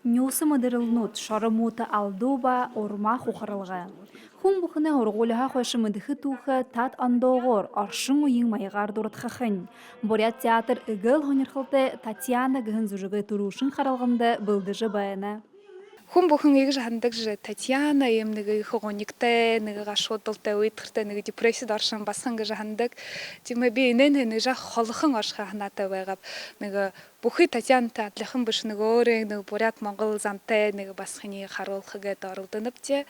Нюсы модерилнут шарамута алдуба орма хухаралга. Хун бухне оргулها хошы мыдыхы туха тат андоғор аршын уйын майғар дұртқақын. Бурят театр игыл хонерхылты Татьяна гыхын зүжігі турушын қаралғымды бұлдыжы баяна. Хүн бүхэн эгж хандаг Татьяна юм нэг хогониктэй нэг гашуудалтай үйтгэртэй нэг депрессид оршин басан гэж хандаг. Тиймээ би энэ нэг жах холхон орших ханаатай байгаад нэг бүхий Татьянатай адилхан биш нэг өөрөө нэг бурят Монгол замтай нэг басхны харуулах гээд орогдоно бчээ.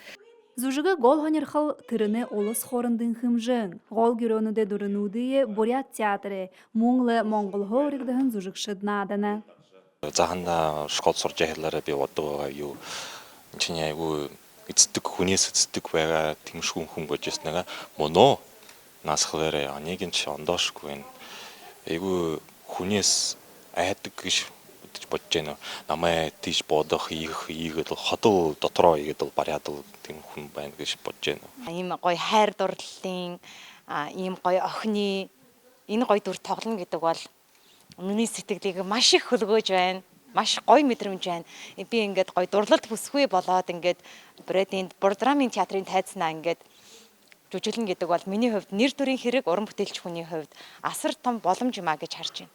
Зүжігі гол хонерхыл тырыны олыс хорындың хымжын. Гол гүрөнуде дұрынудые бурят театры мұңлы Монгол хоригдығын зүжік шыднаданы. Захана школ сурж яхалаараа би боддог байгаа юу чиний айгу эцдэг хүнээс эцдэг байгаа тэмшгүн хүн божс нэгэ моно насхлаарэ аныг чи ондоошгүй байна айгу хүнээс айдаг гэж бодож байна намайг тийш бодох ийгээд хотол дотроо ийгээд бариад тийм хүн байна гэж бодож байна ийм гоё хайр дурлалын ийм гоё охины энэ гоё дүр тоглоно гэдэг бол миний сэтгэлийг маш их хөлгөөж байна. Маш гоё мэдрэмж байна. Би ингээд гоё дурлалт бүсгүй болоод ингээд Брэдинд Бордрамын театрын тайзнаа ингээд жүжиглэн гэдэг бол миний хувьд нэр төрийн хэрэг уран бүтээлч хүний хувьд асар том боломж юм а гэж харж байна.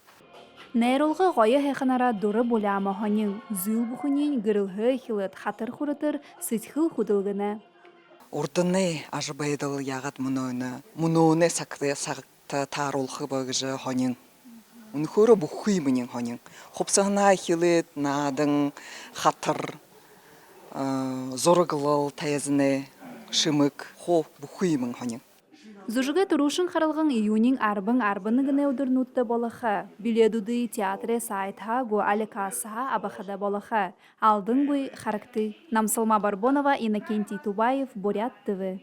Нейролғы ғойы хэханара дұры боляма хонин зүүл бүхінен гірілгі хилет хатыр құратыр сытхыл худылгына. Урданы ажбайдал ягад мөнөөне сагта тааруулхы bagıжы хонин. Үнэхээр бүхий миний хонин. Хувцаснаа хилээд наадан хатар зурглал тайзны шимэг хо бүхий мэн хонин. Зүжігі тұрушын қарылғын июнин арбын гіне өдірнутты болаха. Биледуды театры сайтха го аликасыха абахада болаха. Алдың бұй характы. Намсылма Барбонова, Иннокентий Тубаев, Бурят ТВ.